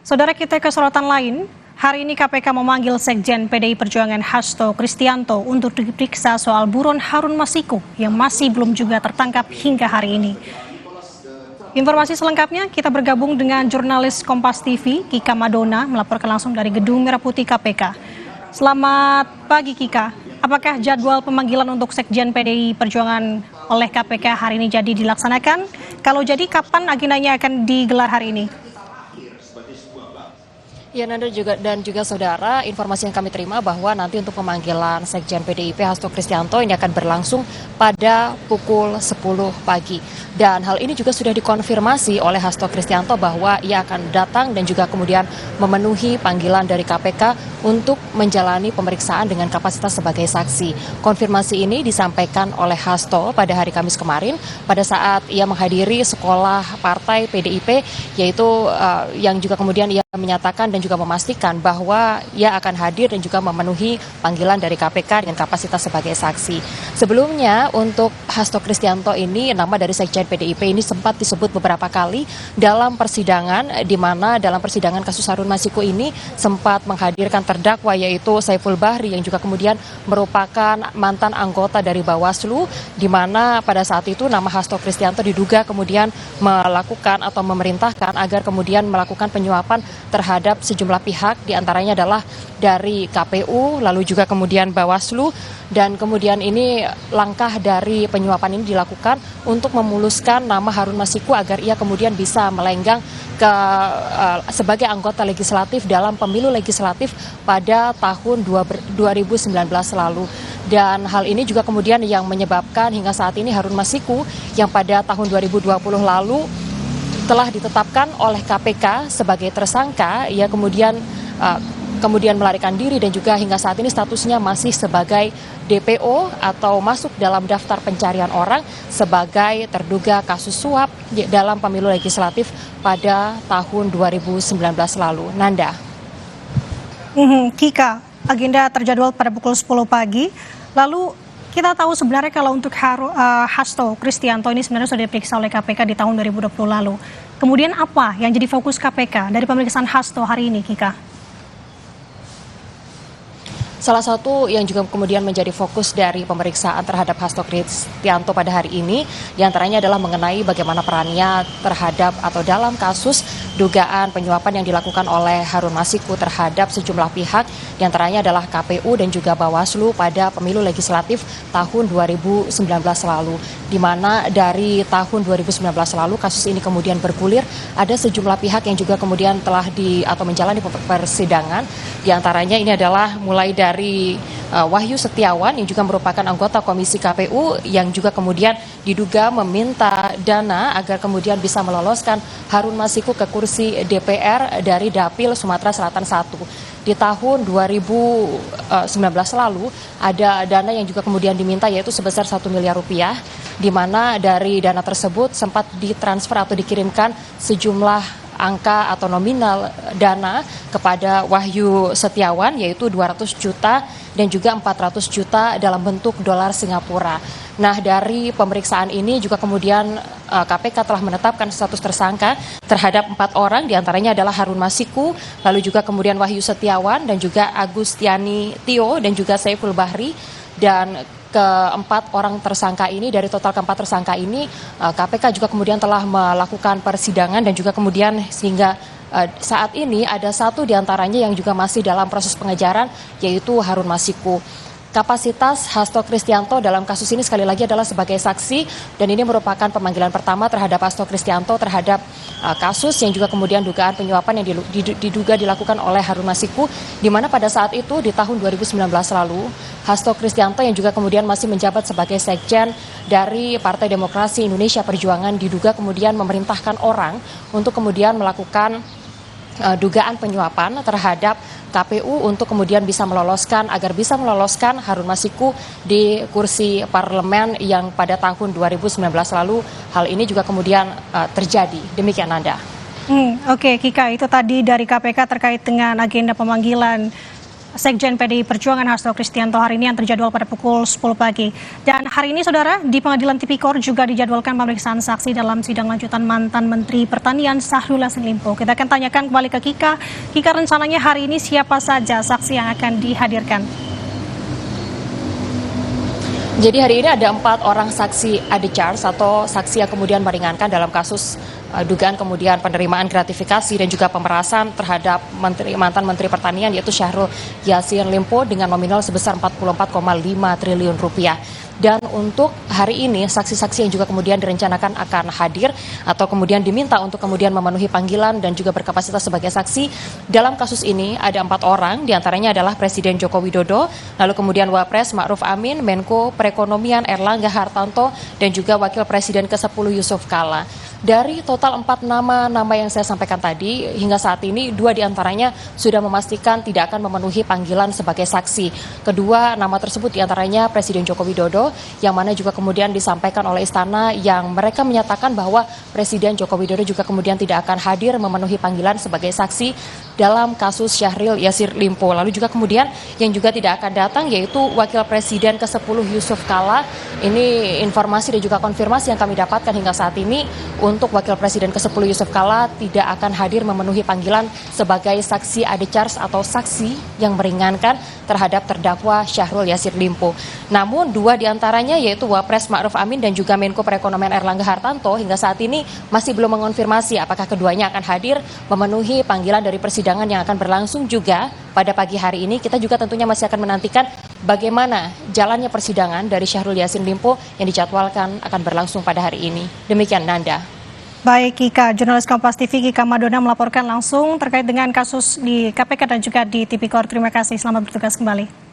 Saudara, kita ke sorotan lain. Hari ini KPK memanggil Sekjen PDI Perjuangan Hasto Kristianto untuk diperiksa soal buron Harun Masiku yang masih belum juga tertangkap hingga hari ini. Informasi selengkapnya kita bergabung dengan jurnalis Kompas TV Kika Madona melaporkan langsung dari Gedung Merah Putih KPK. Selamat pagi Kika, apakah jadwal pemanggilan untuk Sekjen PDI Perjuangan oleh KPK hari ini jadi dilaksanakan? Kalau jadi, kapan agendanya akan digelar hari ini? Ya, Nanda dan juga saudara, informasi yang kami terima bahwa nanti untuk pemanggilan Sekjen PDIP Hasto Kristianto ini akan berlangsung pada pukul 10 pagi. Dan hal ini juga sudah dikonfirmasi oleh Hasto Kristianto bahwa ia akan datang dan juga kemudian memenuhi panggilan dari KPK untuk menjalani pemeriksaan dengan kapasitas sebagai saksi. Konfirmasi ini disampaikan oleh Hasto pada hari Kamis kemarin pada saat ia menghadiri sekolah partai PDIP, yaitu yang juga kemudian ia menyatakan dan juga memastikan bahwa ia akan hadir dan juga memenuhi panggilan dari KPK dengan kapasitas sebagai saksi. Sebelumnya untuk Hasto Kristianto ini, nama dari Sekjen PDIP ini sempat disebut beberapa kali dalam persidangan, di mana dalam persidangan kasus Harun Masiku ini sempat menghadirkan terdakwa yaitu Saiful Bahri yang juga kemudian merupakan mantan anggota dari Bawaslu, di mana pada saat itu nama Hasto Kristianto diduga kemudian melakukan atau memerintahkan agar kemudian melakukan penyuapan terhadap sejumlah pihak, diantaranya adalah dari KPU, lalu juga kemudian Bawaslu, dan kemudian ini langkah dari penyuapan ini dilakukan untuk memuluskan nama Harun Masiku agar ia kemudian bisa melenggang sebagai anggota legislatif dalam pemilu legislatif pada tahun 2019 lalu. Dan hal ini juga kemudian yang menyebabkan hingga saat ini Harun Masiku yang pada tahun 2020 lalu telah ditetapkan oleh KPK sebagai tersangka, ia kemudian melarikan diri dan juga hingga saat ini statusnya masih sebagai DPO atau masuk dalam daftar pencarian orang sebagai terduga kasus suap dalam pemilu legislatif pada tahun 2019 lalu. Nanda. Kika, agenda terjadwal pada pukul 10 pagi. Lalu kita tahu sebenarnya kalau untuk Hasto Kristianto ini sebenarnya sudah diperiksa oleh KPK di tahun 2020 lalu. Kemudian apa yang jadi fokus KPK dari pemeriksaan Hasto hari ini, Kika? Salah satu yang juga kemudian menjadi fokus dari pemeriksaan terhadap Hasto Kristianto pada hari ini, diantaranya adalah mengenai bagaimana perannya terhadap atau dalam kasus dugaan penyuapan yang dilakukan oleh Harun Masiku terhadap sejumlah pihak, diantaranya adalah KPU dan juga Bawaslu pada pemilu legislatif tahun 2019 lalu. Di mana dari tahun 2019 lalu kasus ini kemudian bergulir, ada sejumlah pihak yang juga kemudian telah menjalani persidangan, diantaranya ini adalah mulai dari Wahyu Setiawan yang juga merupakan anggota Komisi KPU yang juga kemudian diduga meminta dana agar kemudian bisa meloloskan Harun Masiku ke kursi DPR dari Dapil Sumatera Selatan 1. Di tahun 2019 lalu ada dana yang juga kemudian diminta yaitu sebesar 1 miliar rupiah, di mana dari dana tersebut sempat ditransfer atau dikirimkan sejumlah angka atau nominal dana kepada Wahyu Setiawan yaitu 200 juta dan juga 400 juta dalam bentuk dolar Singapura. Nah, dari pemeriksaan ini juga kemudian KPK telah menetapkan status tersangka terhadap 4 orang, diantaranya adalah Harun Masiku, lalu juga kemudian Wahyu Setiawan dan juga Agustiani Tio dan juga Saiful Bahri. Dan keempat orang tersangka ini, dari total keempat tersangka ini, KPK juga kemudian telah melakukan persidangan dan juga kemudian sehingga saat ini ada satu diantaranya yang juga masih dalam proses pengejaran, yaitu Harun Masiku. Kapasitas Hasto Kristianto dalam kasus ini sekali lagi adalah sebagai saksi, dan ini merupakan pemanggilan pertama terhadap Hasto Kristianto terhadap kasus yang juga kemudian dugaan penyuapan yang diduga dilakukan oleh Harun Masiku, di mana pada saat itu di tahun 2019 lalu Hasto Kristianto yang juga kemudian masih menjabat sebagai sekjen dari Partai Demokrasi Indonesia Perjuangan diduga kemudian memerintahkan orang untuk kemudian melakukan dugaan penyuapan terhadap KPU untuk kemudian bisa meloloskan Harun Masiku di kursi parlemen yang pada tahun 2019 lalu hal ini juga kemudian terjadi. Demikian Nanda. Oke, Kika, itu tadi dari KPK terkait dengan agenda pemanggilan Sekjen PDI Perjuangan Hasto Kristianto hari ini yang terjadwal pada pukul 10 pagi. Dan hari ini saudara, di Pengadilan Tipikor juga dijadwalkan pemeriksaan saksi dalam sidang lanjutan mantan Menteri Pertanian Syahrul Yassin Limpo. Kita akan tanyakan kembali ke Kika. Kika, rencananya hari ini siapa saja saksi yang akan dihadirkan? Jadi hari ini ada 4 orang saksi adjudge atau saksi yang kemudian meringankan dalam kasus dugaan kemudian penerimaan gratifikasi dan juga pemerasan terhadap mantan Menteri Pertanian yaitu Syahrul Yassin Limpo dengan nominal sebesar 44,5 triliun rupiah. Dan untuk hari ini saksi-saksi yang juga kemudian direncanakan akan hadir atau kemudian diminta untuk kemudian memenuhi panggilan dan juga berkapasitas sebagai saksi dalam kasus ini ada 4 orang, diantaranya adalah Presiden Joko Widodo, lalu kemudian Wapres Ma'ruf Amin, Menko Perekonomian Erlangga Hartanto, dan juga Wakil Presiden ke-10 Yusuf Kala. Dari total 4 nama yang saya sampaikan tadi, hingga saat ini 2 diantaranya sudah memastikan tidak akan memenuhi panggilan sebagai saksi. Kedua nama tersebut diantaranya Presiden Joko Widodo, yang mana juga kemudian disampaikan oleh Istana yang mereka menyatakan bahwa Presiden Joko Widodo juga kemudian tidak akan hadir memenuhi panggilan sebagai saksi dalam kasus Syahrul Yassin Limpo. Lalu juga kemudian yang juga tidak akan datang yaitu Wakil Presiden ke-10 Yusuf Kala. Ini informasi dan juga konfirmasi yang kami dapatkan hingga saat ini untuk Wakil Presiden ke-10 Yusuf Kala tidak akan hadir memenuhi panggilan sebagai saksi adjudge atau saksi yang meringankan terhadap terdakwa Syahrul Yassin Limpo. Namun 2 diantaranya yaitu Wapres Ma'ruf Amin dan juga Menko Perekonomian Erlangga Hartanto hingga saat ini masih belum mengonfirmasi apakah keduanya akan hadir memenuhi panggilan dari persidangan yang akan berlangsung juga pada pagi hari ini. Kita juga tentunya masih akan menantikan bagaimana jalannya persidangan dari Syahrul Yassin Limpo yang dijadwalkan akan berlangsung pada hari ini. Demikian Nanda. Baik Kika, jurnalis Kompas TV Kika Madona melaporkan langsung terkait dengan kasus di KPK dan juga di Tipikor. Terima kasih, selamat bertugas kembali.